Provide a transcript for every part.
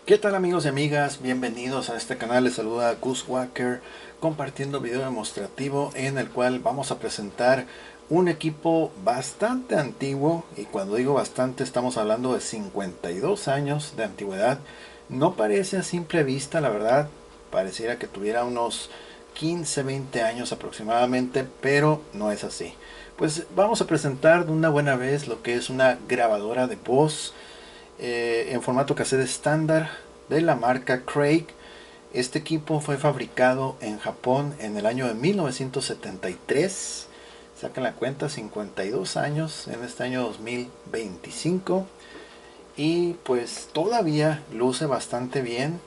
¿Qué tal amigos y amigas? Bienvenidos a este canal, les saluda Gus Walker compartiendo video demostrativo en el cual vamos a presentar un equipo bastante antiguo, y cuando digo bastante estamos hablando de 52 años de antigüedad. No parece a simple vista, la verdad, pareciera que tuviera unos 15, 20 años aproximadamente, pero no es así. Pues vamos a presentar de una buena vez lo que es una grabadora de voz en formato cassette estándar de la marca Craig. Este equipo fue fabricado en Japón en el año de 1973. Sacan la cuenta, 52 años en este año 2025. Y pues todavía luce bastante bien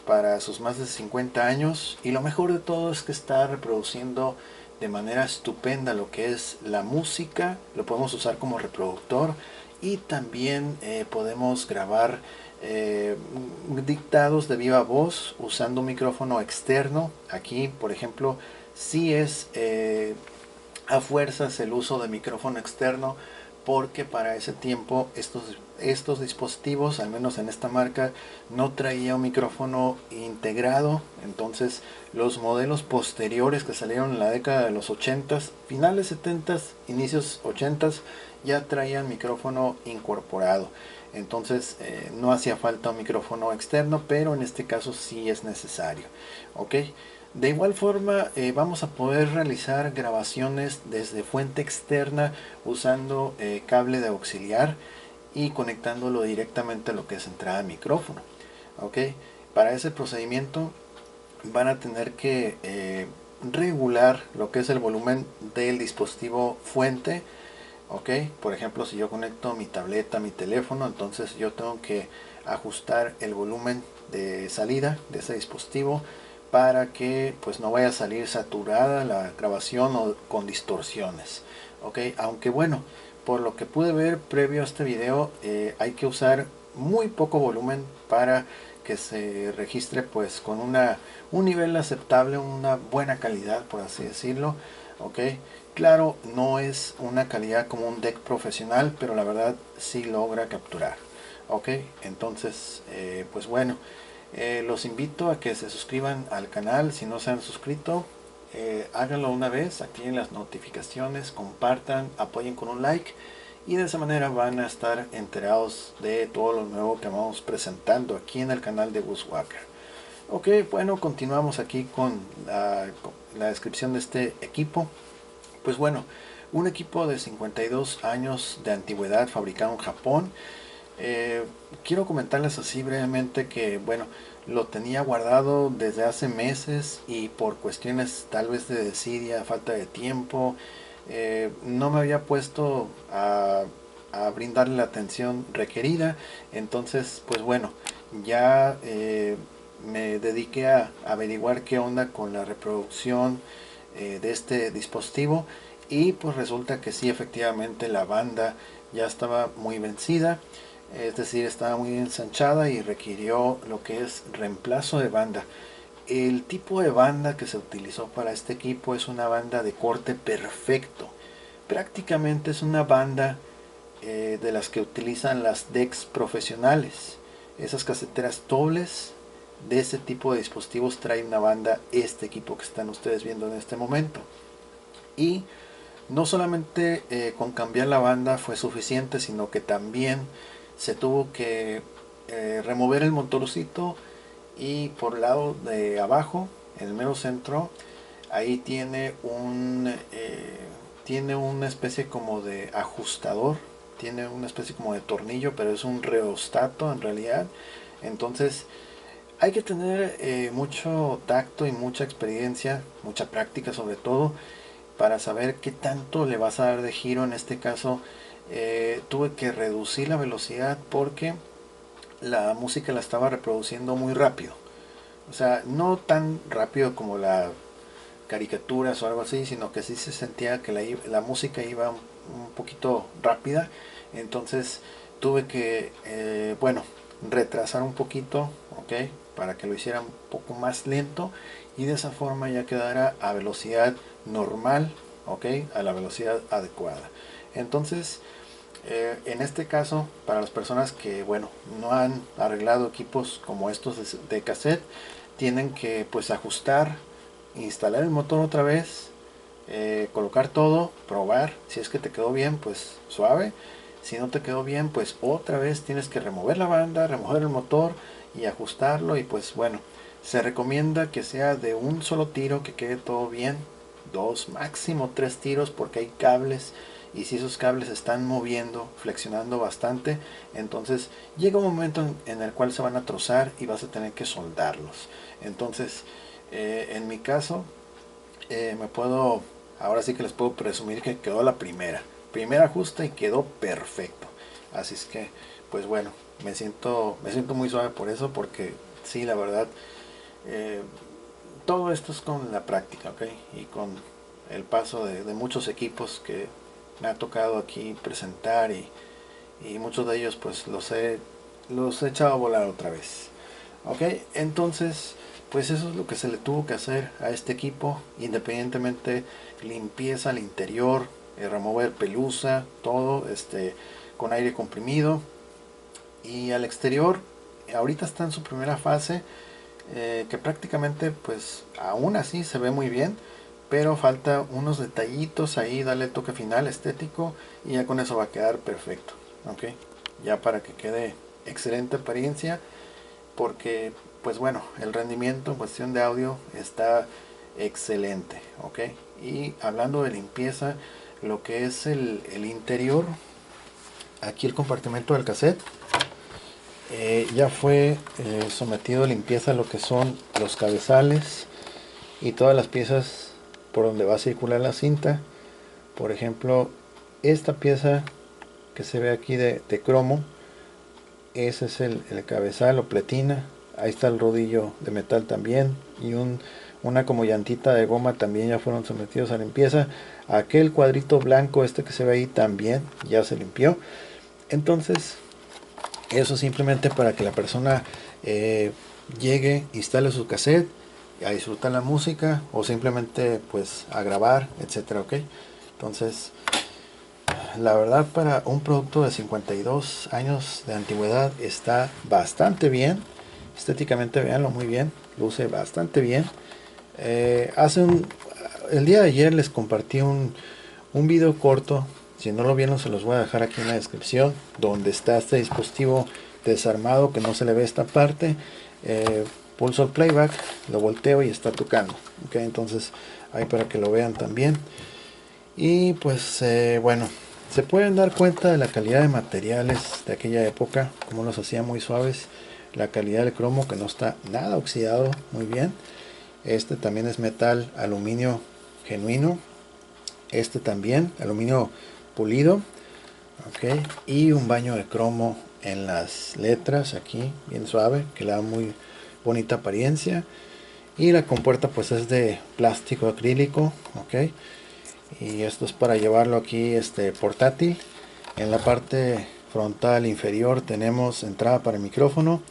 para sus más de 50 años. Y lo mejor de todo es que está reproduciendo de manera estupenda lo que es la música. Lo podemos usar como reproductor y también podemos grabar eh, dictados de viva voz usando un micrófono externo. Aquí, por ejemplo, sí es a fuerzas el uso de micrófono externo, porque para ese tiempo estos dispositivos, al menos en esta marca, no traía un micrófono integrado. Entonces los modelos posteriores que salieron en la década de los 80s, finales 70s, inicios 80s, ya traían micrófono incorporado. Entonces no hacía falta un micrófono externo, pero en este caso sí es necesario. ¿Ok? De igual forma, vamos a poder realizar grabaciones desde fuente externa usando cable de auxiliar y conectándolo directamente a lo que es entrada de micrófono. ¿Ok? Para ese procedimiento van a tener que regular lo que es el volumen del dispositivo fuente. ¿Ok? Por ejemplo, si yo conecto mi tableta, mi teléfono, entonces yo tengo que ajustar el volumen de salida de ese dispositivo para que pues no vaya a salir saturada la grabación o con distorsiones. ¿Ok? Aunque bueno, por lo que pude ver previo a este video, hay que usar muy poco volumen para que se registre pues con un nivel aceptable, una buena calidad, por así decirlo. ¿Ok? Claro, no es una calidad como un deck profesional, pero la verdad sí logra capturar. ¿Ok? Entonces, pues bueno, los invito a que se suscriban al canal si no se han suscrito. Háganlo una vez, activen las notificaciones, compartan, apoyen con un like, y de esa manera van a estar enterados de todo lo nuevo que vamos presentando aquí en el canal de Gus Walker. Ok, bueno, continuamos aquí con la descripción de este equipo. Pues bueno, un equipo de 52 años de antigüedad fabricado en Japón. Eh, Quiero comentarles así brevemente que, bueno, lo tenía guardado desde hace meses, y por cuestiones tal vez de desidia, falta de tiempo, no me había puesto a brindarle la atención requerida. Entonces, pues bueno, ya me dediqué a averiguar qué onda con la reproducción de este dispositivo, y pues resulta que sí, efectivamente la banda ya estaba muy vencida, es decir, estaba muy ensanchada y requirió lo que es reemplazo de banda. El tipo de banda que se utilizó para este equipo es una banda de corte perfecto. Prácticamente es una banda de las que utilizan las decks profesionales. Esas caseteras dobles de ese tipo de dispositivos trae una banda, este equipo que están ustedes viendo en este momento. Y no solamente con cambiar la banda fue suficiente, sino que también se tuvo que remover el motorcito, y por el lado de abajo, en el mero centro, ahí tiene una especie como de ajustador, tiene una especie como de tornillo, pero es un reostato en realidad. Entonces hay que tener mucho tacto y mucha experiencia, mucha práctica sobre todo, para saber qué tanto le vas a dar de giro. En este caso tuve que reducir la velocidad porque la música la estaba reproduciendo muy rápido. O sea, no tan rápido como la caricaturas o algo así, sino que sí se sentía que la música iba un poquito rápida. Entonces tuve que, bueno, retrasar un poquito, ¿ok? Para que lo hiciera un poco más lento, y de esa forma ya quedara a velocidad normal, ¿ok? A la velocidad adecuada. Entonces, En este caso, para las personas que, bueno, no han arreglado equipos como estos de cassette, tienen que pues ajustar, instalar el motor otra vez, colocar todo, probar. Si es que te quedó bien, pues suave. Si no te quedó bien, pues otra vez tienes que remover la banda, remover el motor y ajustarlo. Y pues bueno, se recomienda que sea de un solo tiro, que quede todo bien. Dos, máximo tres tiros, porque hay cables, y si esos cables se están moviendo, flexionando bastante, entonces llega un momento en el cual se van a trozar y vas a tener que soldarlos. Entonces, en mi caso, ahora sí que les puedo presumir que quedó la primer ajuste y quedó perfecto. Así es que, pues bueno, me siento muy suave por eso, porque sí, la verdad, eh, todo esto es con la práctica, ¿ok? Y con el paso de muchos equipos que me ha tocado aquí presentar, y muchos de ellos pues los he echado a volar otra vez. Ok, entonces pues eso es lo que se le tuvo que hacer a este equipo, independientemente limpieza al interior, remover pelusa, todo con aire comprimido, y al exterior ahorita está en su primera fase, que prácticamente pues aún así se ve muy bien, pero falta unos detallitos ahí, darle el toque final estético, y ya con eso va a quedar perfecto. Ok, ya para que quede excelente apariencia, porque pues bueno, el rendimiento en cuestión de audio está excelente. Ok, y hablando de limpieza, lo que es el interior, aquí el compartimento del cassette, ya fue sometido a limpieza, lo que son los cabezales y todas las piezas por donde va a circular la cinta. Por ejemplo, esta pieza que se ve aquí de cromo, ese es el cabezal o pletina. Ahí está el rodillo de metal también, y una como llantita de goma también ya fueron sometidos a limpieza. Aquel cuadrito blanco que se ve ahí también ya se limpió. Entonces eso simplemente para que la persona llegue, instale su cassette, a disfrutar la música, o simplemente pues a grabar, etcétera. Ok, entonces la verdad, para un producto de 52 años de antigüedad está bastante bien. Estéticamente, véanlo muy bien, luce bastante bien. Eh, hace un, el día de ayer les compartí un video corto. Si no lo vieron, se los voy a dejar aquí en la descripción, donde está este dispositivo desarmado, que no se le ve esta parte. Pulso el playback, lo volteo y está tocando. Okay, entonces ahí para que lo vean también. Y pues bueno, se pueden dar cuenta de la calidad de materiales de aquella época, como los hacía muy suaves. La calidad del cromo, que no está nada oxidado, muy bien. Este también es metal aluminio genuino. Este también aluminio pulido. Ok, y un baño de cromo en las letras aquí, bien suave, que le da muy bonita apariencia. Y la compuerta pues es de plástico acrílico. Ok, y esto es para llevarlo aquí portátil. En la parte frontal inferior tenemos entrada para micrófono,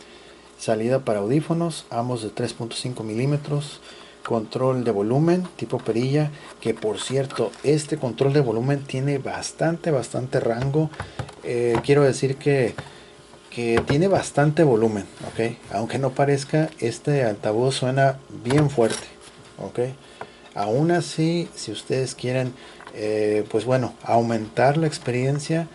salida para audífonos, ambos de 3.5 milímetros, control de volumen tipo perilla, que por cierto, este control de volumen tiene bastante rango. Quiero decir que tiene bastante volumen. Ok, aunque no parezca, este altavoz suena bien fuerte. Ok, aún así, si ustedes quieren pues bueno, aumentar la experiencia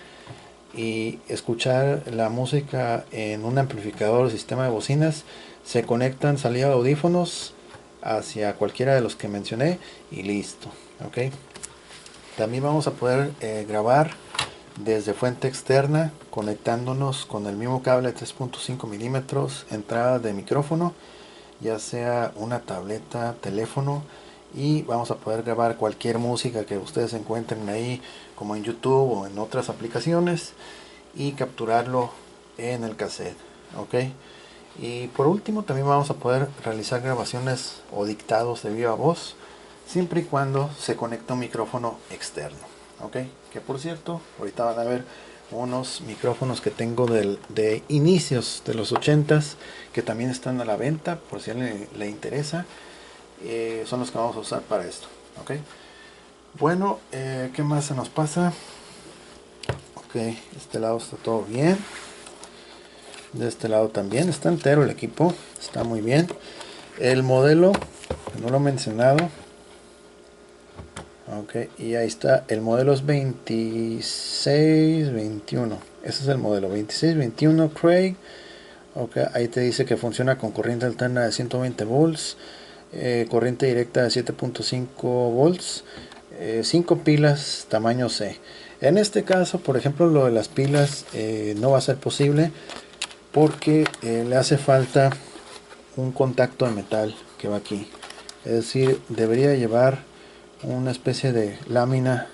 y escuchar la música en un amplificador o sistema de bocinas, se conectan salida de audífonos hacia cualquiera de los que mencioné y listo. Ok, también vamos a poder grabar desde fuente externa, conectándonos con el mismo cable 3.5 milímetros, entrada de micrófono, ya sea una tableta, teléfono, y vamos a poder grabar cualquier música que ustedes encuentren ahí, como en YouTube o en otras aplicaciones, y capturarlo en el cassette. Ok, y por último también vamos a poder realizar grabaciones o dictados de viva voz, siempre y cuando se conecte un micrófono externo. Ok, que por cierto, ahorita van a ver unos micrófonos que tengo de inicios de los 80s, que también están a la venta por si a alguien le interesa. Son los que vamos a usar para esto. Ok, bueno, ¿qué más se nos pasa? Ok, Ok, este lado está todo bien. De este lado también está entero el equipo, está muy bien. El modelo, no lo he mencionado. Ok, y ahí está, el modelo es 2621. Ese es el modelo 2621 Craig. Ok, ahí te dice que funciona con corriente alterna de 120 volts, corriente directa de 7.5 volts, 5 pilas tamaño C. En este caso, por ejemplo, lo de las pilas no va a ser posible porque le hace falta un contacto de metal que va aquí. Es decir, debería llevar una especie de lámina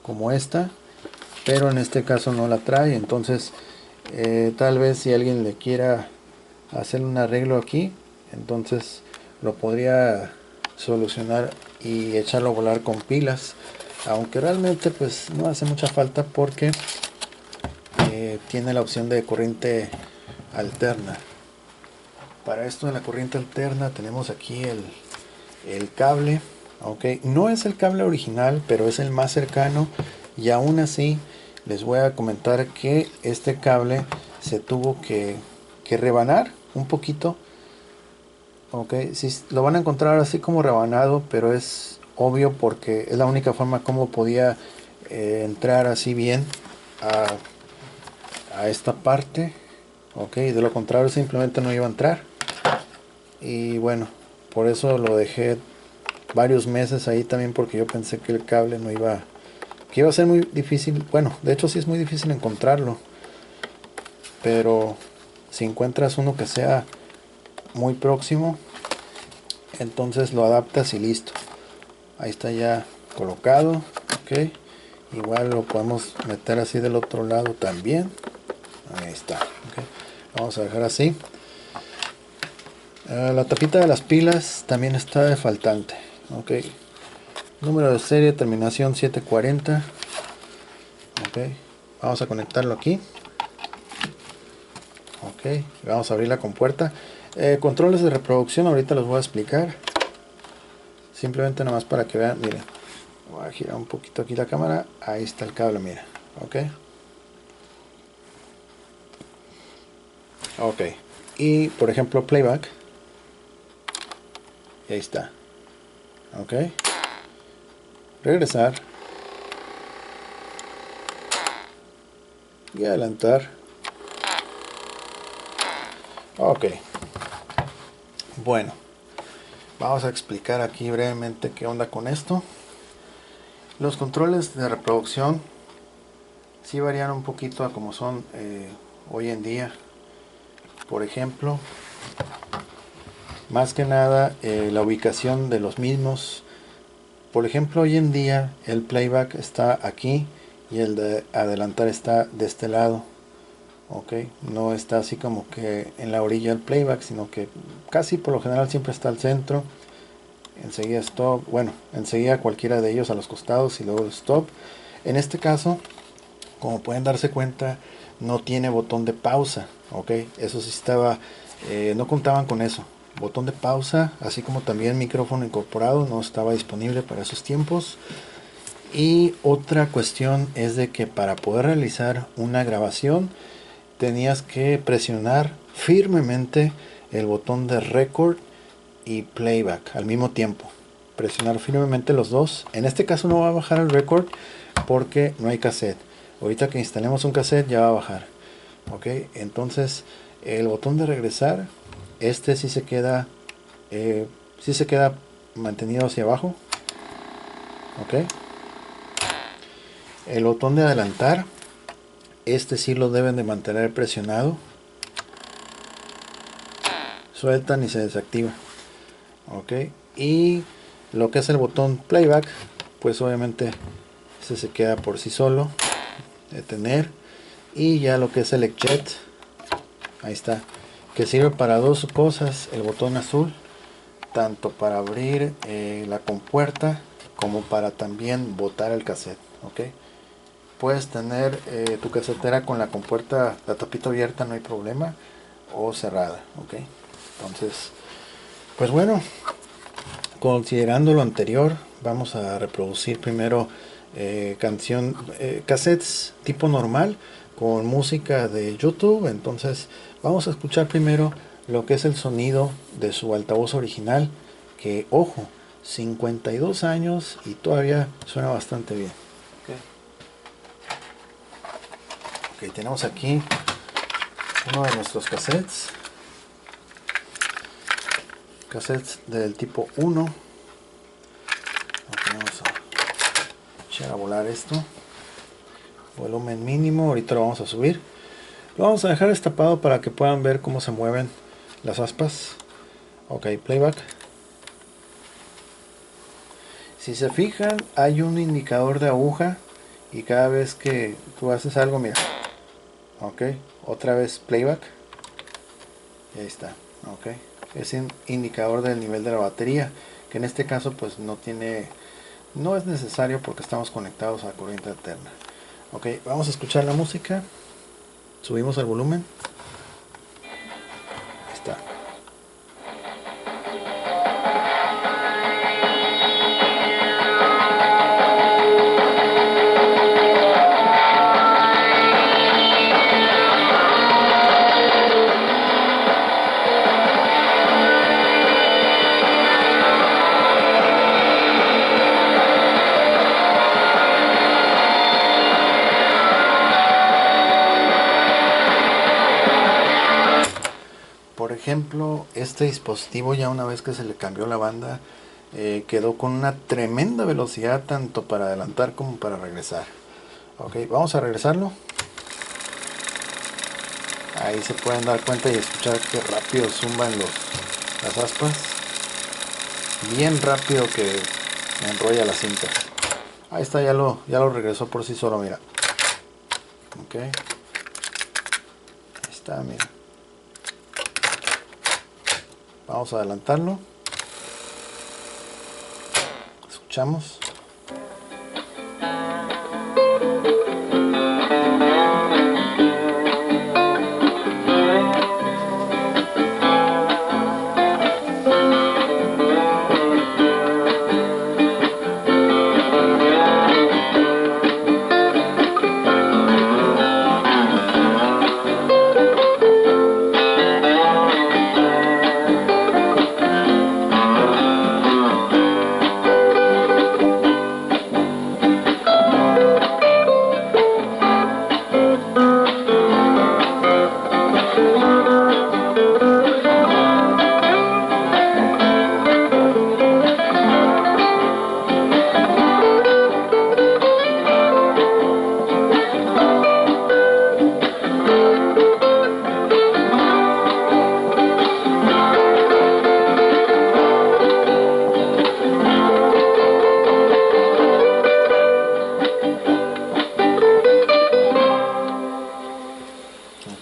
como esta, pero en este caso no la trae. Entonces tal vez si alguien le quiera hacer un arreglo aquí, entonces lo podría solucionar y echarlo a volar con pilas, aunque realmente pues no hace mucha falta porque tiene la opción de corriente alterna. Para esto de la corriente alterna tenemos aquí el cable. Ok, no es el cable original, pero es el más cercano, y aún así les voy a comentar que este cable se tuvo que rebanar un poquito. Ok, sí, lo van a encontrar así como rebanado, pero es obvio porque es la única forma como podía entrar así bien a esta parte. Ok, de lo contrario simplemente no iba a entrar. Y bueno, por eso lo dejé varios meses ahí también, porque yo pensé que el cable no iba, que iba a ser muy difícil. Bueno, de hecho sí es muy difícil encontrarlo, pero si encuentras uno que sea muy próximo, entonces lo adaptas y listo. Ahí está ya colocado. Ok, igual lo podemos meter así del otro lado también. Ahí está. Okay. Vamos a dejar así. La tapita de las pilas también está faltante. Ok, número de serie, terminación 740. Ok, vamos a conectarlo aquí. Ok, vamos a abrir la compuerta. Controles de reproducción ahorita los voy a explicar. Simplemente nomás para que vean. Miren, voy a girar un poquito aquí la cámara. Ahí está el cable, mira. Ok. Ok, y por ejemplo playback. Y ahí está. Ok, regresar y adelantar. Ok, bueno, vamos a explicar aquí brevemente qué onda con esto. Los controles de reproducción sí varían un poquito a como son hoy en día. Por ejemplo, más que nada la ubicación de los mismos. Por ejemplo, hoy en día el playback está aquí y el de adelantar está de este lado. Ok, no está así como que en la orilla del playback, sino que casi por lo general siempre está al centro. Enseguida stop, bueno, enseguida cualquiera de ellos a los costados y luego stop. En este caso, como pueden darse cuenta, no tiene botón de pausa. Ok, eso sí estaba, no contaban con eso. Botón de pausa, así como también micrófono incorporado, no estaba disponible para esos tiempos. Y otra cuestión es de que para poder realizar una grabación tenías que presionar firmemente el botón de record y playback al mismo tiempo. Presionar firmemente los dos. En este caso no va a bajar el record porque no hay cassette. Ahorita que instalemos un cassette ya va a bajar. Ok, entonces el botón de regresar, este sí se queda mantenido hacia abajo. Ok, el botón de adelantar, este sí lo deben de mantener presionado. Sueltan y se desactiva. Ok, y lo que es el botón playback, pues obviamente se queda por sí solo. Detener. Y ya lo que es el eject, ahí está, que sirve para dos cosas. El botón azul, tanto para abrir la compuerta como para también botar el cassette. Ok, puedes tener tu casetera con la compuerta, la tapita abierta, no hay problema, o cerrada. Ok, entonces pues bueno, considerando lo anterior, vamos a reproducir primero cassettes tipo normal con música de YouTube. Entonces vamos a escuchar primero lo que es el sonido de su altavoz original, que ojo, 52 años y todavía suena bastante bien. Ok, tenemos aquí uno de nuestros cassettes del tipo 1. Vamos a echar a volar esto, volumen mínimo, ahorita lo vamos a subir. Lo vamos a dejar destapado para que puedan ver cómo se mueven las aspas. Ok, playback. Si se fijan, hay un indicador de aguja y cada vez que tú haces algo, mira. Ok, otra vez playback. Y ahí está. Ok, es un indicador del nivel de la batería, que en este caso pues no es necesario porque estamos conectados a corriente alterna. Ok, vamos a escuchar la música. Subimos el volumen. Ahí está. Por ejemplo, este dispositivo, ya una vez que se le cambió la banda, quedó con una tremenda velocidad tanto para adelantar como para regresar. Ok, vamos a regresarlo. Ahí se pueden dar cuenta y escuchar que rápido zumban las aspas. Bien rápido que enrolla la cinta. Ahí está, ya lo regresó por sí solo, mira. Ok. Ahí está, mira. Vamos a adelantarlo. Escuchamos.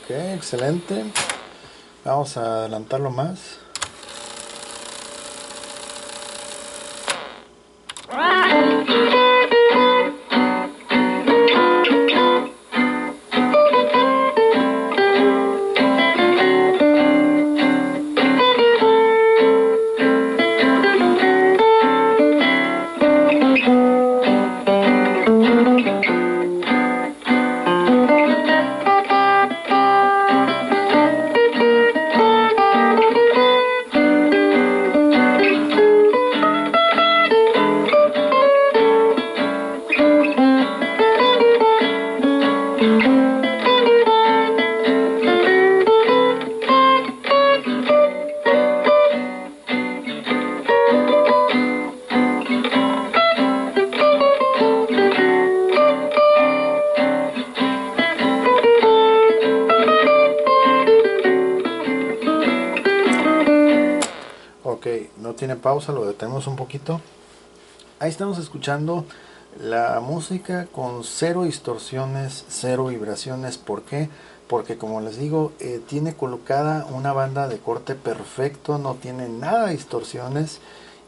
Ok, excelente. Vamos a adelantarlo más. Ok, no tiene pausa, lo detenemos un poquito. Ahí estamos escuchando la música con cero distorsiones, cero vibraciones. ¿Por qué? Porque como les digo, tiene colocada una banda de corte perfecto, no tiene nada de distorsiones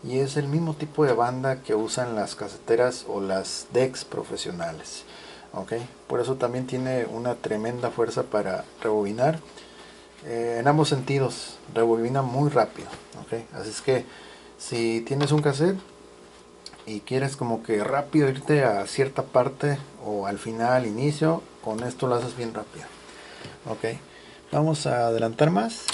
y es el mismo tipo de banda que usan las caseteras o las decks profesionales. Ok, por eso también tiene una tremenda fuerza para rebobinar. En ambos sentidos, rebobina muy rápido. Okay, así es que si tienes un cassette, y quieres como que rápido irte a cierta parte o al final, inicio, con esto lo haces bien rápido. Ok, vamos a adelantar más.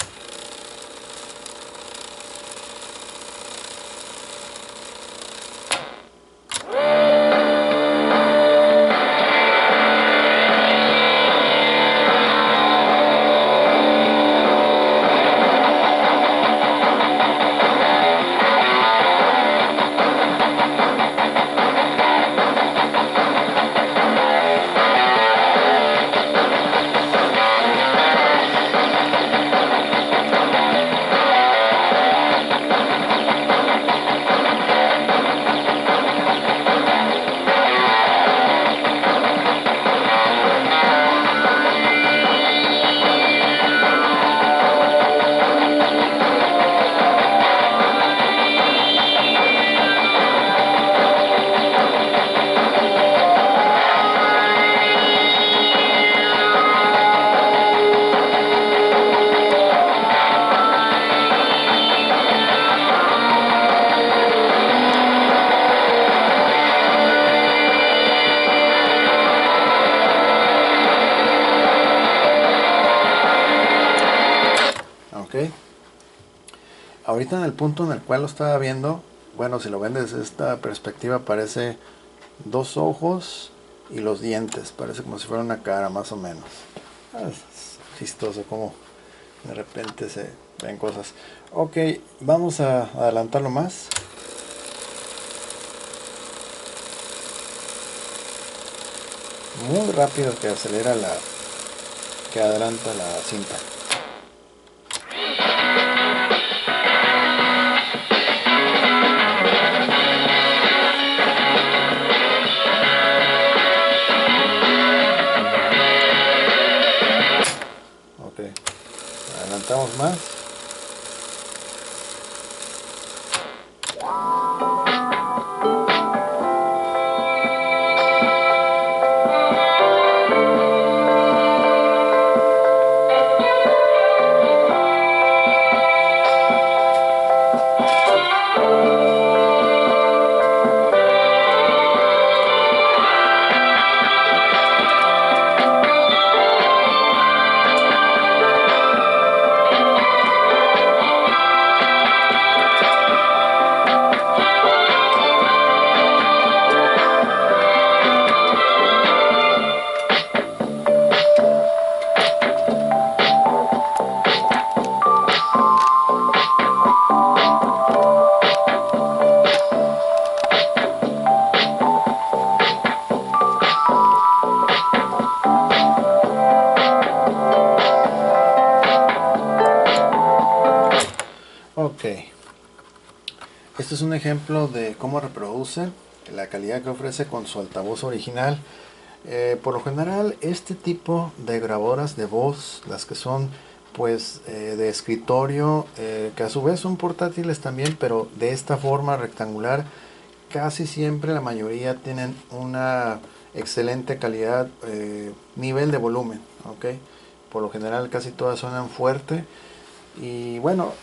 Ok, ahorita en el punto en el cual lo estaba viendo, bueno, si lo ven desde esta perspectiva parece dos ojos y los dientes, parece como si fuera una cara más o menos. Es chistoso como de repente se ven cosas. Ok, vamos a adelantarlo más. Muy rápido que acelera que adelanta la cinta. Ok, adelantamos más. Ok, este es un ejemplo de cómo reproduce la calidad que ofrece con su altavoz original. Por lo general, este tipo de grabadoras de voz, las que son pues de escritorio, que a su vez son portátiles también, pero de esta forma rectangular, casi siempre la mayoría tienen una excelente calidad, nivel de volumen. Ok, por lo general casi todas suenan fuerte. Y bueno,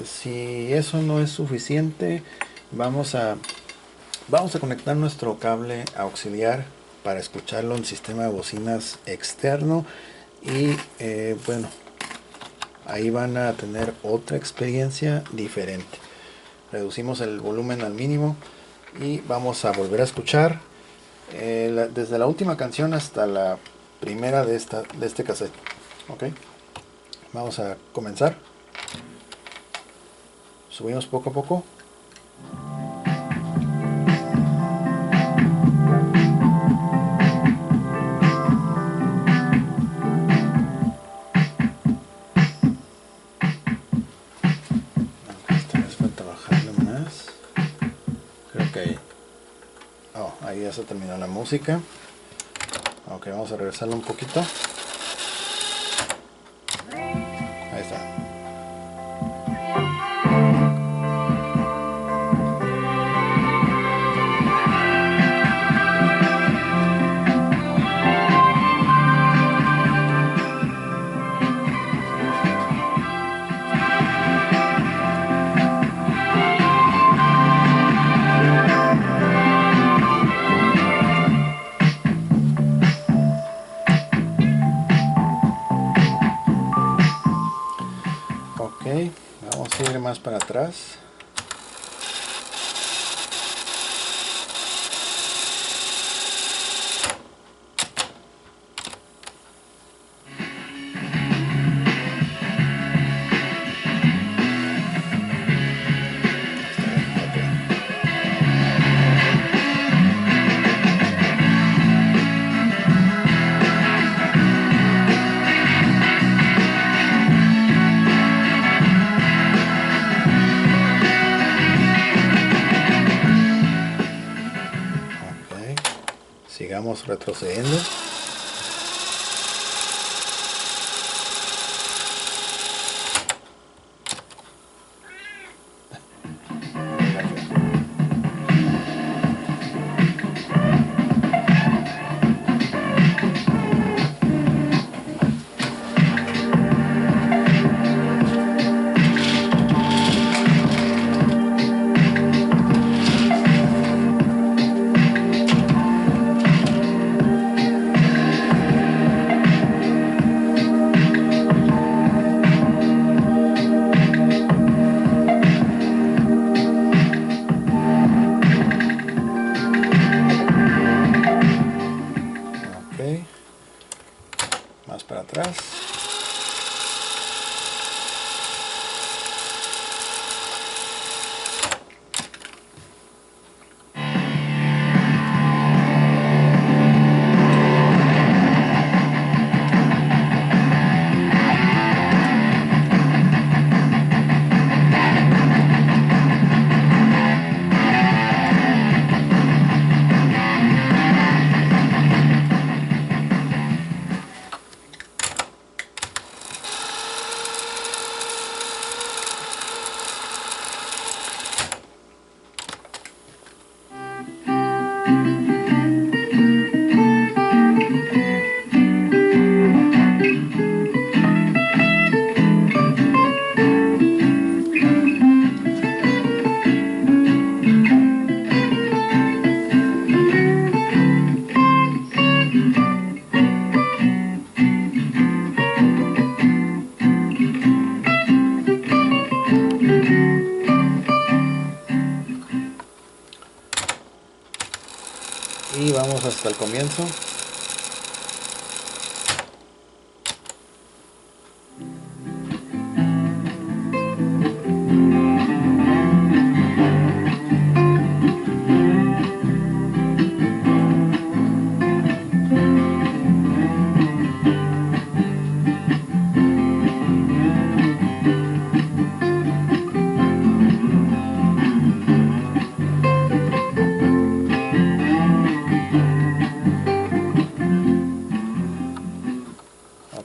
si eso no es suficiente, vamos a, vamos a conectar nuestro cable auxiliar para escucharlo en sistema de bocinas externo. Y bueno, ahí van a tener otra experiencia diferente. Reducimos el volumen al mínimo y vamos a volver a escuchar desde la última canción hasta la primera de este cassette. Ok, vamos a comenzar. Subimos poco a poco. Esta vez falta bajarle más. Creo que ahí ya se terminó la música. Ok, vamos a regresarlo un poquito. Ahí está. Vamos a ir más para atrás. Sigamos retrocediendo. Más para atrás. Y vamos hasta el comienzo.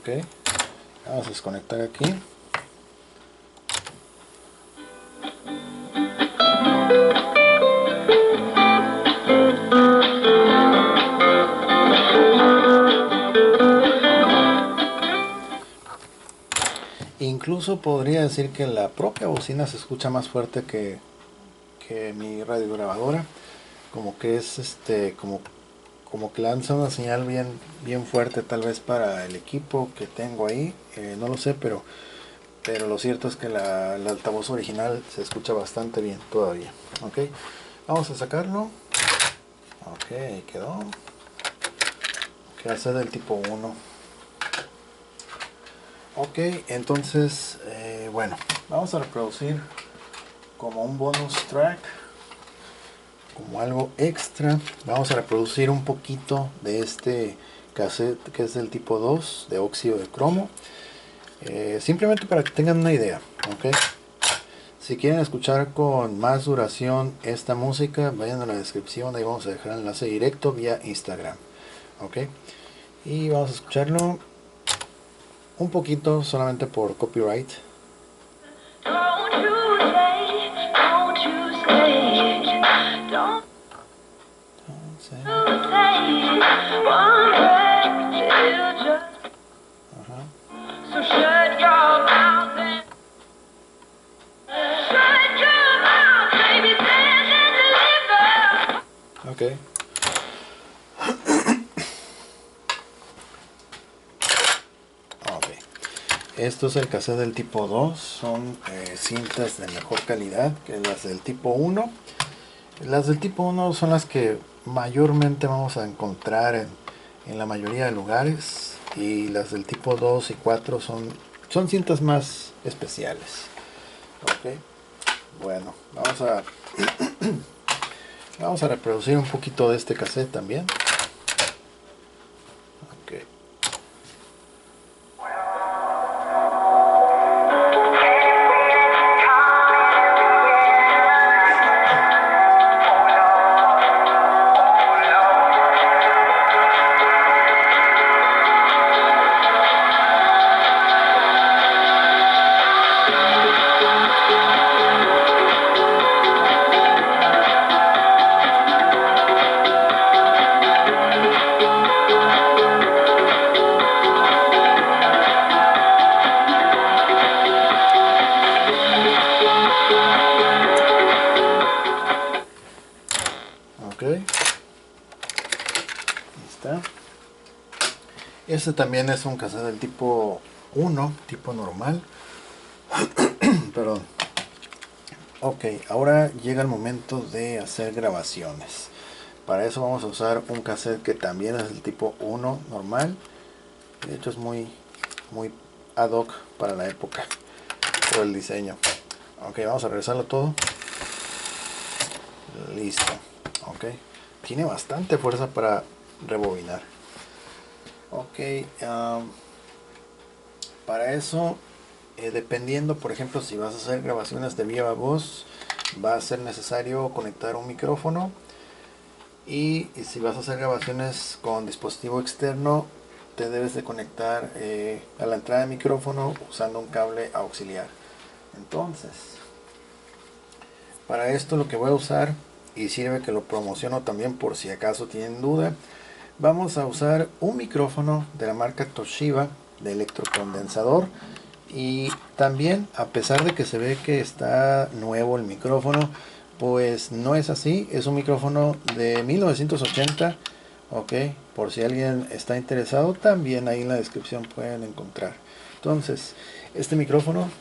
Ok, vamos a desconectar aquí. Incluso podría decir que la propia bocina se escucha más fuerte que mi radiograbadora, como que es como que lanza una señal bien fuerte, tal vez para el equipo que tengo ahí, no lo sé, pero lo cierto es que el altavoz original se escucha bastante bien todavía. Ok, vamos a sacarlo. Ok, quedó. Que va a ser del tipo 1. Ok, entonces bueno, vamos a reproducir como un bonus track, como algo extra. Vamos a reproducir un poquito de este cassette que es del tipo 2 de óxido de cromo, simplemente para que tengan una idea. Ok, si quieren escuchar con más duración esta música, vayan a la descripción, ahí vamos a dejar el enlace directo vía Instagram. Ok, y vamos a escucharlo un poquito solamente por copyright. Okay. Ok. esto es el cassette del tipo 2. Son cintas de mejor calidad que las del tipo 1. Las del tipo 1 son las que mayormente vamos a encontrar en la mayoría de lugares. Y las del tipo 2 y 4 son cintas más especiales. Ok, bueno, vamos a reproducir un poquito de este cassette también. Ok. Ahí está. Este también es un cassette del tipo 1, tipo normal. Perdón. Ok, ahora llega el momento de hacer grabaciones. Para eso vamos a usar un cassette que también es del tipo 1 normal. De hecho es muy ad hoc para la época, por el diseño. Ok, vamos a regresarlo todo. Listo. Ok, tiene bastante fuerza para rebobinar. Ok, para eso, dependiendo, por ejemplo, si vas a hacer grabaciones de viva voz, va a ser necesario conectar un micrófono. Y si vas a hacer grabaciones con dispositivo externo, te debes de conectar a la entrada de micrófono usando un cable auxiliar. Entonces, para esto lo que voy a usar, y sirve que lo promociono también por si acaso tienen duda, vamos a usar un micrófono de la marca Toshiba de electrocondensador. Y también, a pesar de que se ve que está nuevo el micrófono, pues no es así. Es un micrófono de 1980. Ok, por si alguien está interesado, también ahí en la descripción pueden encontrar. Entonces, este micrófono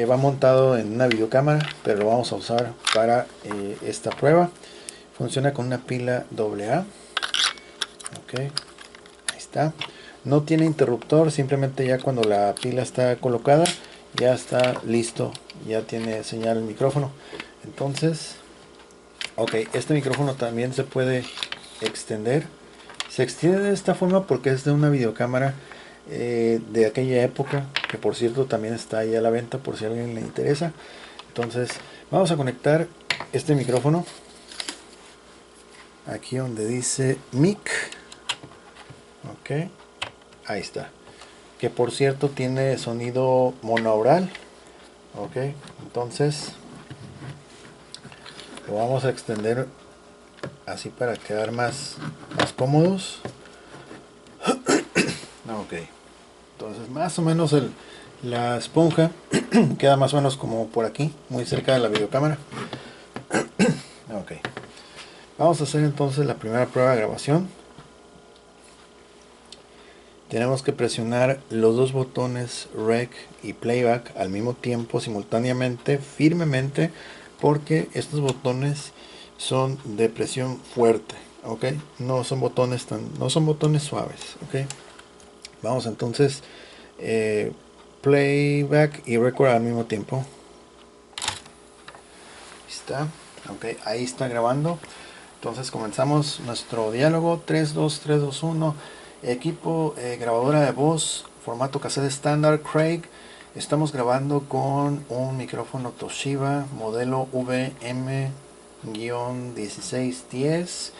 va montado en una videocámara, pero lo vamos a usar para esta prueba. Funciona con una pila AA. Ok, ahí está. No tiene interruptor, simplemente ya cuando la pila está colocada ya está listo, ya tiene señal el micrófono. Entonces, ok, este micrófono también se puede extender. Se extiende de esta forma porque es de una videocámara de aquella época, que por cierto también está ahí a la venta por si a alguien le interesa. Entonces vamos a conectar este micrófono aquí donde dice mic. Ok, ahí está, que por cierto tiene sonido monaural. Ok, entonces lo vamos a extender así para quedar más cómodos. Ok, entonces más o menos la esponja queda más o menos como por aquí, muy cerca de la videocámara. Ok, vamos a hacer entonces la primera prueba de grabación. Tenemos que presionar los dos botones Rec y Playback al mismo tiempo, simultáneamente, firmemente, porque estos botones son de presión fuerte. Ok, no son botones suaves. Ok, vamos entonces Playback y Record al mismo tiempo. Está. Ok, ahí está grabando. Entonces comenzamos nuestro diálogo. 3, 2, 3, 2, 1. Equipo, grabadora de voz, formato cassette estándar Craig. Estamos grabando con un micrófono Toshiba modelo VM-1610,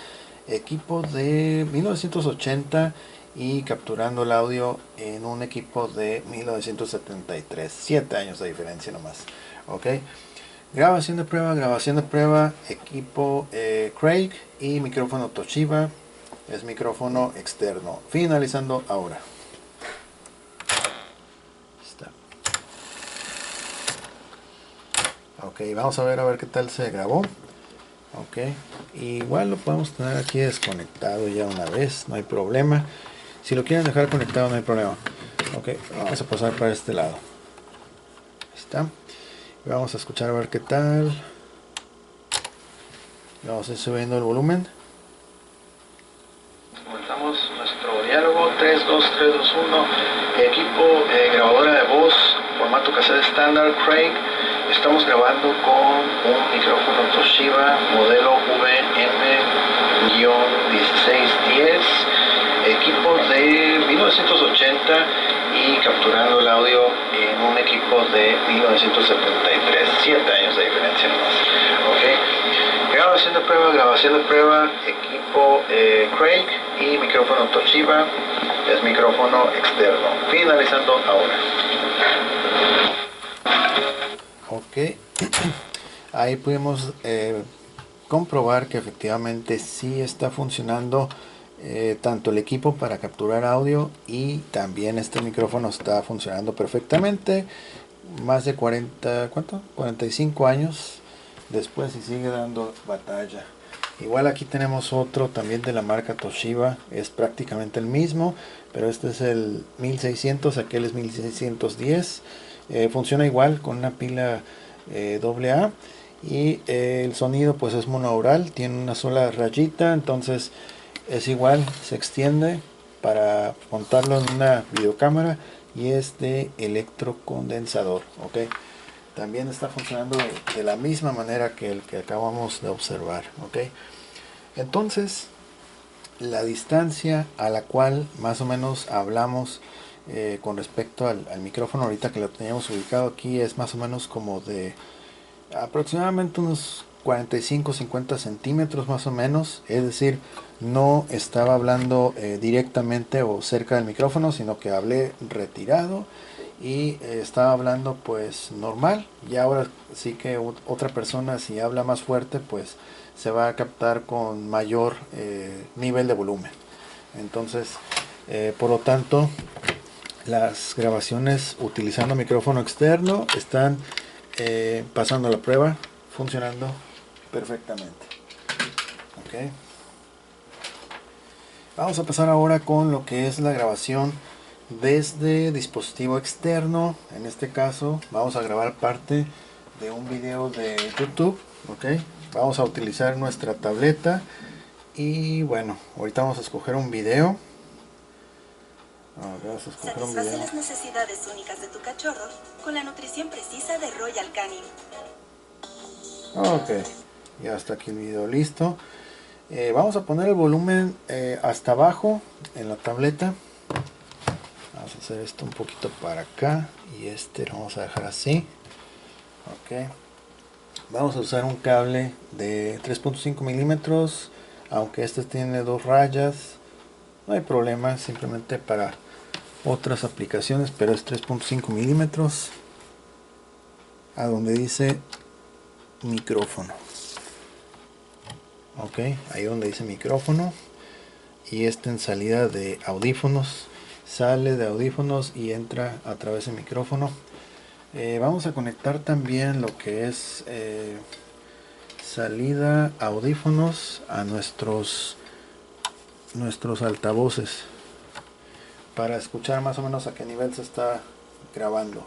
equipo de 1980 y capturando el audio en un equipo de 1973. 7 años de diferencia nomás. Ok, grabación de prueba, equipo Craig y micrófono Toshiba. Es micrófono externo. Finalizando ahora. Está. Ok, vamos a ver qué tal se grabó. Ok, igual lo podemos tener aquí desconectado ya una vez, no hay problema. Si lo quieren dejar conectado no hay problema. Ok, vamos a pasar para este lado. Ahí está. Vamos a escuchar a ver qué tal. Vamos a ir subiendo el volumen. Comenzamos nuestro diálogo. 3, 2, 3, 2, 1. Equipo grabadora de voz, formato cassette estándar, Craig. Estamos grabando con un micrófono Toshiba modelo VM-1610, equipo de 1980 y capturando el audio en un equipo de 1973, 7 años de diferencia nomás. Okay. Grabación de prueba, equipo Craig y micrófono Toshiba, es micrófono externo. Finalizando ahora. Ok, ahí pudimos comprobar que efectivamente sí está funcionando tanto el equipo para capturar audio y también este micrófono está funcionando perfectamente. Más de 45 años después y sigue dando batalla. Igual aquí tenemos otro también de la marca Toshiba, es prácticamente el mismo, pero este es el 1600, aquel es 1610. Funciona igual con una pila AA y el sonido pues es monaural, tiene una sola rayita, entonces es igual, se extiende para montarlo en una videocámara y es de electrocondensador. Ok, también está funcionando de la misma manera que el que acabamos de observar. Ok, entonces la distancia a la cual más o menos hablamos con respecto al micrófono ahorita que lo teníamos ubicado aquí es más o menos como de aproximadamente unos 45-50 centímetros más o menos, es decir, no estaba hablando directamente o cerca del micrófono, sino que hablé retirado y estaba hablando pues normal. Y ahora sí que otra persona si habla más fuerte pues se va a captar con mayor nivel de volumen. Entonces por lo tanto las grabaciones utilizando micrófono externo están pasando la prueba, funcionando perfectamente. Okay. Vamos a pasar ahora con lo que es la grabación desde dispositivo externo. En este caso vamos a grabar parte de un video de YouTube. Okay. Vamos a utilizar nuestra tableta y bueno, ahorita vamos a escoger un video. Satisface las necesidades únicas de tu cachorro con la nutrición precisa de Royal Canin. Ok, ya está aquí el video listo. Vamos a poner el volumen hasta abajo en la tableta. Vamos a hacer esto un poquito para acá y este lo vamos a dejar así. Ok, vamos a usar un cable de 3.5 milímetros, aunque este tiene 2 rayas. No hay problema, simplemente para otras aplicaciones, pero es 3.5 milímetros a donde dice micrófono. Ok, ahí donde dice micrófono, y este en salida de audífonos, sale de audífonos y entra a través del micrófono. Vamos a conectar también lo que es salida audífonos a nuestros altavoces para escuchar más o menos a qué nivel se está grabando.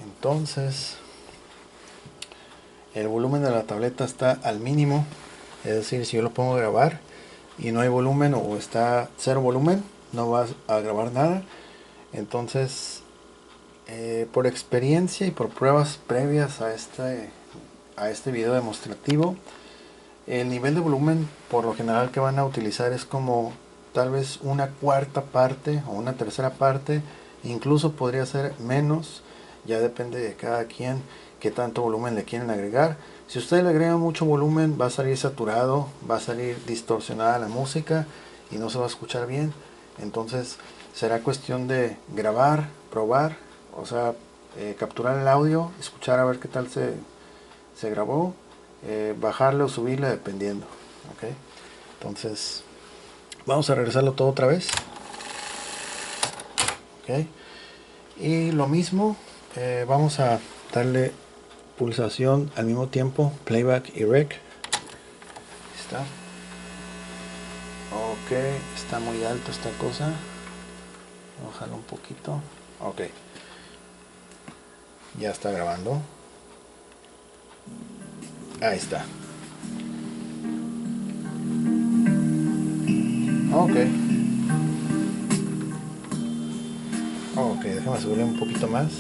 Entonces el volumen de la tableta está al mínimo, es decir, si yo lo pongo a grabar y no hay volumen o está cero volumen, no va a grabar nada. Entonces por experiencia y por pruebas previas a este video demostrativo, el nivel de volumen por lo general que van a utilizar es como tal vez una cuarta parte o una tercera parte, incluso podría ser menos, ya depende de cada quien qué tanto volumen le quieren agregar. Si usted le agrega mucho volumen va a salir saturado, va a salir distorsionada la música y no se va a escuchar bien. Entonces será cuestión de grabar, probar, o sea, capturar el audio, escuchar a ver qué tal se grabó, bajarle o subirle dependiendo. Okay. Entonces vamos a regresarlo todo otra vez. Okay. Y lo mismo, vamos a darle pulsación al mismo tiempo, playback y rec. Está. Ok, está muy alto esta cosa. Ojalá un poquito. Ok. Ya está grabando. Ahí está. Ok. Ok, déjame subirle un poquito más.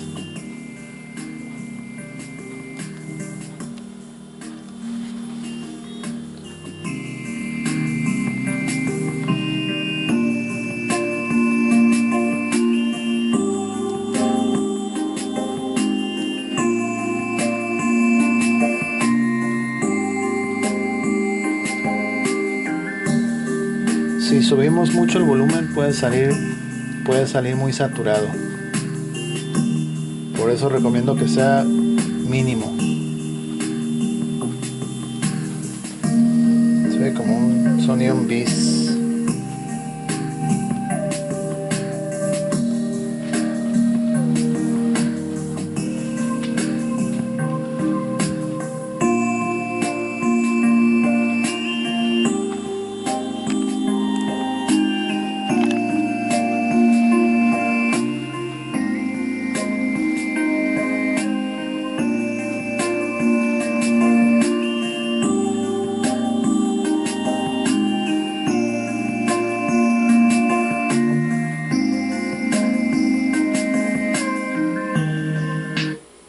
Si subimos mucho el volumen puede salir muy saturado. Por eso recomiendo que sea mínimo. Se ve como un sonido en bis.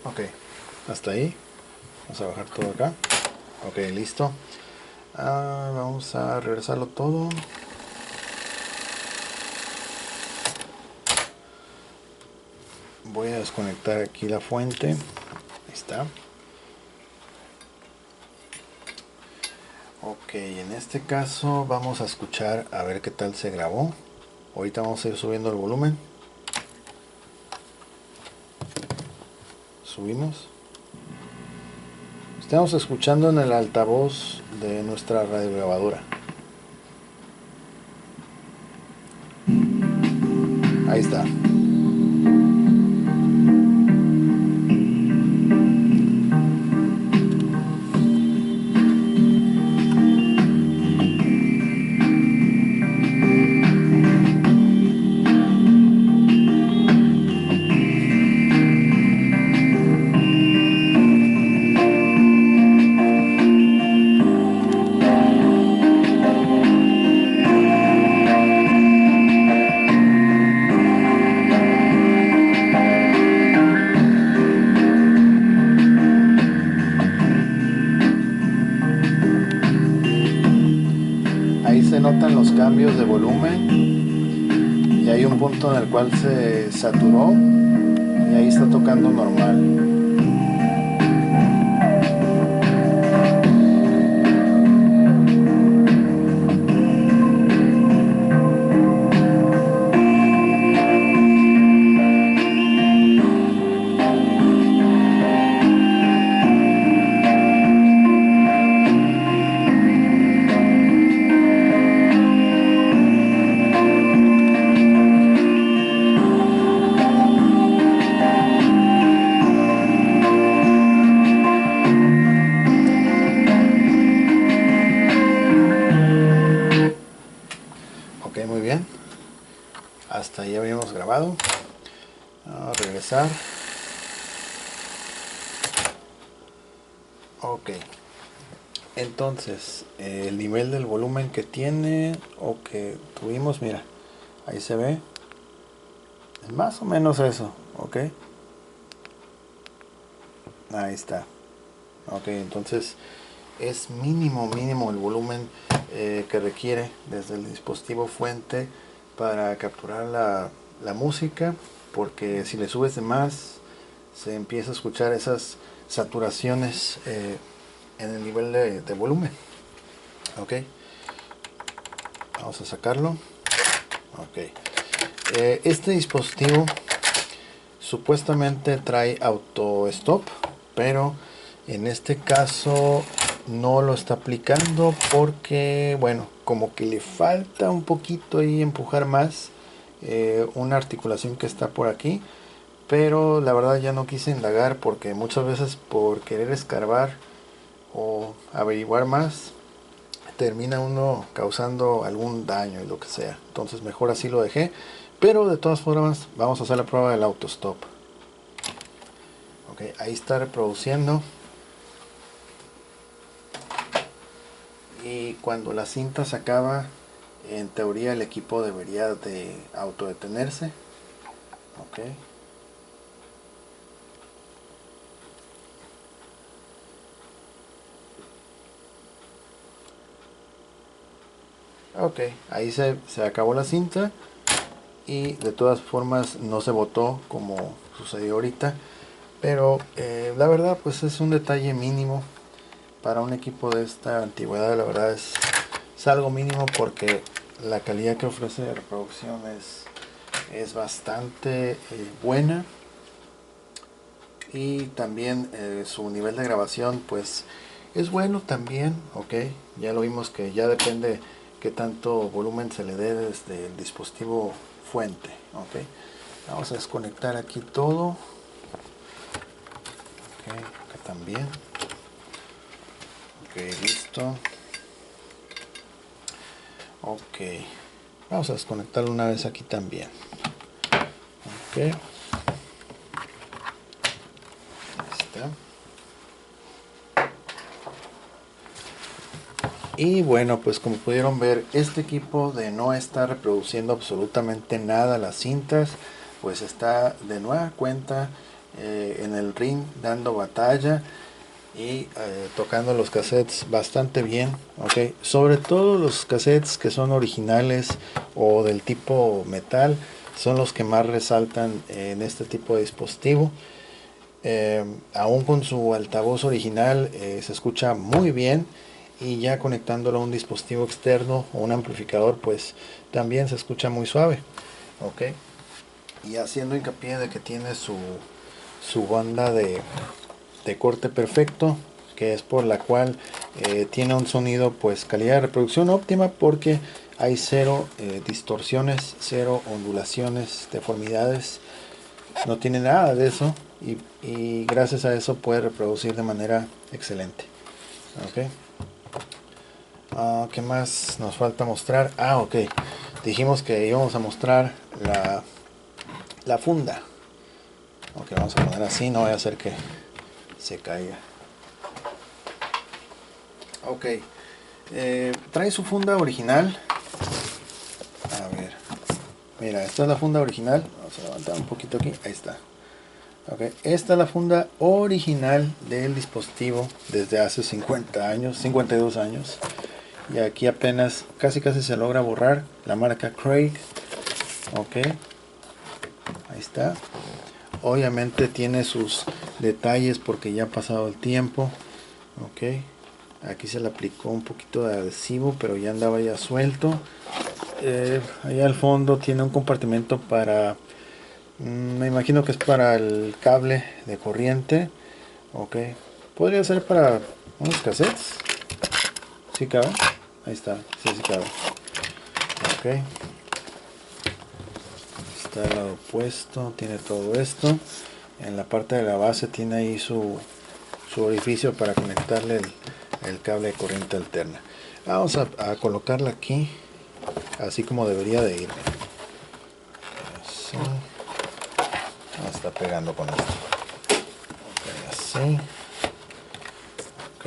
Ok, hasta ahí. Vamos a bajar todo acá. Ok, listo. Vamos a regresarlo todo. Voy a desconectar aquí la fuente. Ahí está. Ok, en este caso vamos a escuchar a ver qué tal se grabó. Ahorita vamos a ir subiendo el volumen. Subimos. Estamos escuchando en el altavoz de nuestra radiograbadora. Ahí está. Ahí se notan los cambios de volumen y hay un punto en el cual se saturó y ahí está tocando normal. Ok, muy bien. Hasta ahí habíamos grabado. Vamos a regresar. Ok. Entonces, el nivel del volumen que tiene o que tuvimos, mira, ahí se ve. Es más o menos eso, ok. Ahí está. Ok, entonces es mínimo el volumen que requiere desde el dispositivo fuente para capturar la música, porque si le subes de más se empieza a escuchar esas saturaciones en el nivel de volumen. Ok, vamos a sacarlo. Ok, este dispositivo supuestamente trae auto stop, pero en este caso no lo está aplicando porque, bueno, como que le falta un poquito ahí empujar más una articulación que está por aquí, pero la verdad ya no quise indagar porque muchas veces por querer escarbar o averiguar más termina uno causando algún daño y lo que sea. Entonces mejor así lo dejé, Pero de todas formas vamos a hacer la prueba del autostop. Ok, ahí está reproduciendo. Y cuando la cinta se acaba, en teoría el equipo debería de autodetenerse. Ok. Ok, ahí se acabó la cinta. Y de todas formas no se botó como sucedió ahorita. Pero la verdad pues es un detalle mínimo. Para un equipo de esta antigüedad, la verdad es algo mínimo, porque la calidad que ofrece de reproducción es bastante buena. Y también su nivel de grabación pues es bueno también. Ok, ya lo vimos que ya depende qué tanto volumen se le dé desde el dispositivo fuente. Ok, vamos a desconectar aquí todo. Ok, acá también. Ok, listo. Ok, vamos a desconectarlo una vez aquí también. Ok, ahí está. Y bueno, pues como pudieron ver, este equipo de no estar reproduciendo absolutamente nada las cintas, pues está de nueva cuenta en el ring dando batalla y tocando los cassettes bastante bien. Ok, sobre todo los cassettes que son originales o del tipo metal son los que más resaltan en este tipo de dispositivo. Aún con su altavoz original se escucha muy bien, y ya conectándolo a un dispositivo externo o un amplificador pues también se escucha muy suave. Ok, y haciendo hincapié de que tiene su banda de corte perfecto, que es por la cual tiene un sonido pues calidad de reproducción óptima, porque hay cero distorsiones, cero ondulaciones, deformidades, no tiene nada de eso, y gracias a eso puede reproducir de manera excelente. Ok, ¿qué más nos falta mostrar? Ok, dijimos que íbamos a mostrar la funda. Ok, vamos a poner así, no voy a hacer que se caiga. Ok, trae su funda original. A ver, mira, esta es la funda original. Vamos a levantar un poquito aquí, ahí está. Okay. Esta es la funda original del dispositivo desde hace 50 años, 52 años. Y aquí apenas casi se logra borrar la marca Craig. Ok, ahí está. Obviamente tiene sus detalles porque ya ha pasado el tiempo. Ok, aquí se le aplicó un poquito de adhesivo, pero ya andaba ya suelto. Allá al fondo tiene un compartimento para, me imagino que es para el cable de corriente. Ok, podría ser para unos cassettes. ¿Sí cabe? Ahí está, sí cabe. Ok, está al lado opuesto, tiene todo esto. En la parte de la base tiene ahí su orificio para conectarle el cable de corriente alterna. Vamos a colocarla aquí, así como debería de ir. Así. Está pegando con esto. Okay, así. Ok,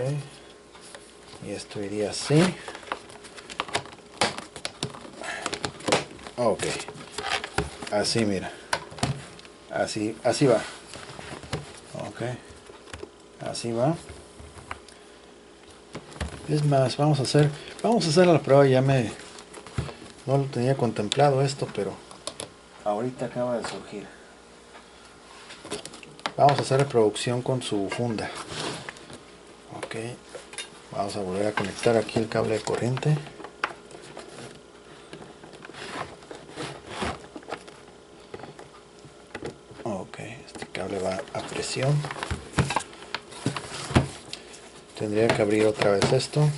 y esto iría así. Ok, así, mira, así va. Ok, así va. Es más, vamos a hacer la prueba. No lo tenía contemplado esto, pero ahorita acaba de surgir. Vamos a hacer reproducción con su funda. Ok, vamos a volver a conectar aquí el cable de corriente. Ok, este cable va a presión. Tendría que abrir otra vez esto. Ok.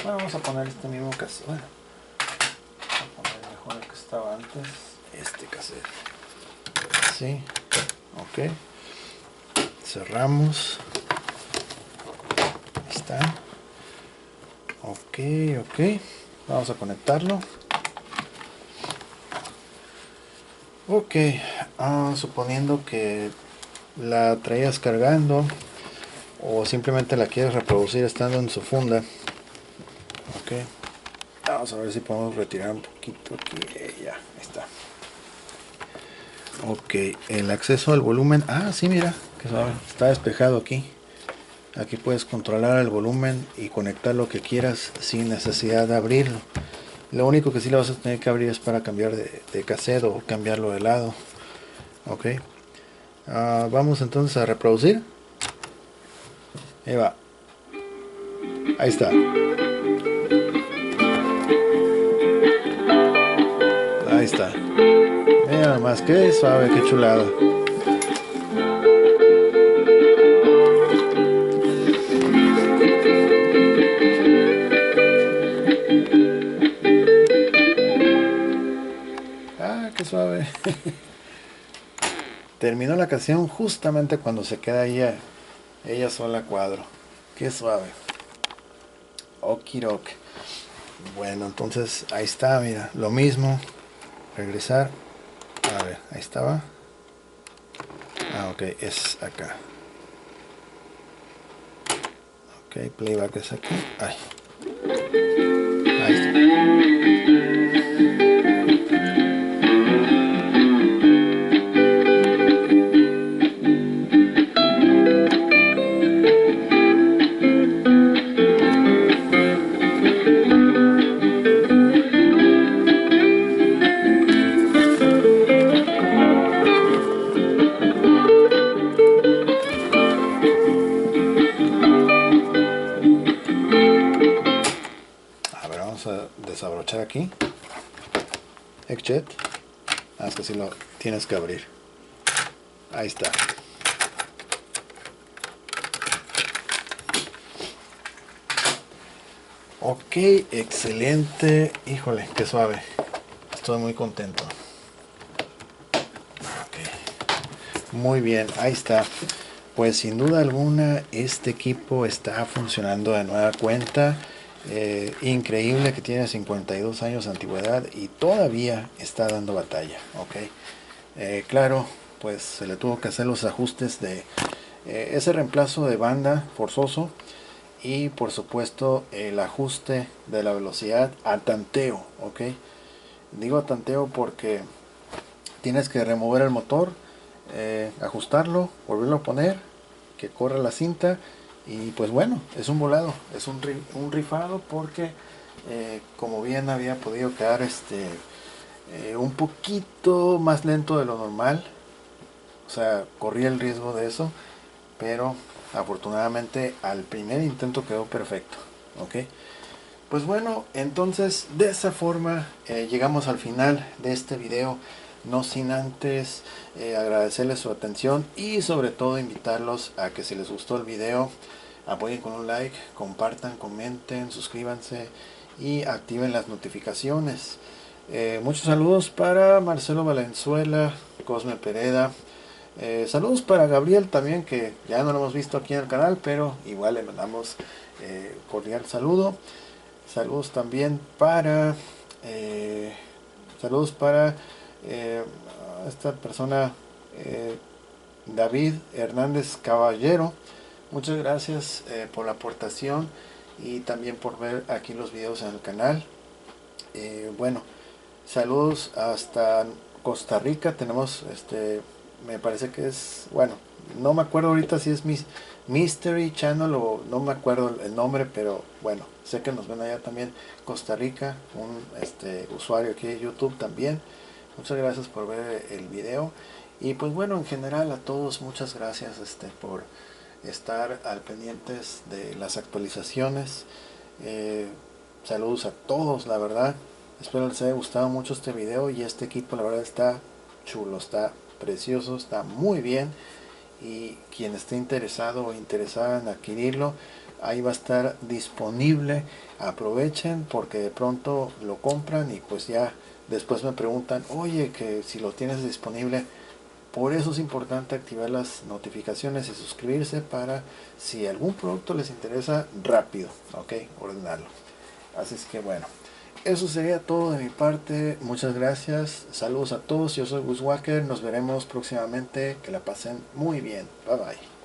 Vamos a poner este mismo cassette. Bueno, vamos a poner mejor el que estaba antes. Este cassette. Sí. Ok. Cerramos. está. Ok, vamos a conectarlo. Ok, suponiendo que la traías cargando o simplemente la quieres reproducir estando en su funda. Ok, vamos a ver si podemos retirar un poquito aquí. Ya, ahí está. Ok, el acceso al volumen. Sí, mira, que suave, está despejado aquí. Aquí puedes controlar el volumen y conectar lo que quieras sin necesidad de abrirlo. Lo único que sí le vas a tener que abrir es para cambiar de cassette o cambiarlo de lado. Ok, vamos entonces a reproducir. Ahí va. Ahí está. Ahí está. Mira nomás, qué suave, qué chulada. Qué suave. Terminó la canción justamente cuando se queda ella sola a cuadro. Qué suave. Okirok. Bueno, entonces ahí está, mira, lo mismo. Regresar. A ver, ahí estaba. Ok, es acá. Ok, playback es aquí. Ahí está. A ver, vamos a desabrochar aquí. Exjet. Es que si lo tienes que abrir. Ahí está. Ok, excelente. Híjole, qué suave. Estoy muy contento. Ok. Muy bien, ahí está. Pues sin duda alguna este equipo está funcionando de nueva cuenta. Increíble que tiene 52 años de antigüedad y todavía está dando batalla. Ok. Claro, pues se le tuvo que hacer los ajustes de ese reemplazo de banda forzoso. Y por supuesto el ajuste de la velocidad a tanteo. Ok, digo a tanteo porque tienes que remover el motor, ajustarlo, volverlo a poner, que corra la cinta. Y pues bueno, es un volado, es un rifado porque como bien había podido quedar un poquito más lento de lo normal. O sea, corría el riesgo de eso, pero afortunadamente al primer intento quedó perfecto. Ok, pues bueno, entonces de esa forma llegamos al final de este video, no sin antes agradecerles su atención y sobre todo invitarlos a que si les gustó el video apoyen con un like, compartan, comenten, suscríbanse y activen las notificaciones. Muchos saludos para Marcelo Valenzuela, Cosme Pereda. Saludos para Gabriel también, que ya no lo hemos visto aquí en el canal, pero igual le mandamos cordial saludo. Saludos también para esta persona, David Hernández Caballero. Muchas gracias por la aportación y también por ver aquí los videos en el canal. Bueno, saludos hasta Costa Rica. Tenemos me parece que es, bueno, no me acuerdo ahorita si es Mystery Channel o no me acuerdo el nombre, pero bueno, sé que nos ven allá también. Costa Rica, un usuario aquí de YouTube también. Muchas gracias por ver el video. Y pues bueno, en general a todos muchas gracias por estar al pendientes de las actualizaciones. Saludos a todos, la verdad. Espero les haya gustado mucho este video y este equipo la verdad está chulo, está precioso, está muy bien. Y quien esté interesado o interesada en adquirirlo, ahí va a estar disponible. Aprovechen porque de pronto lo compran y pues ya después me preguntan, oye, que si lo tienes disponible, Por eso es importante activar las notificaciones y suscribirse para, si algún producto les interesa, rápido, ok, ordenarlo. Así es que bueno, eso sería todo de mi parte. Muchas gracias, saludos a todos, yo soy Gus Walker, nos veremos próximamente, que la pasen muy bien, bye bye.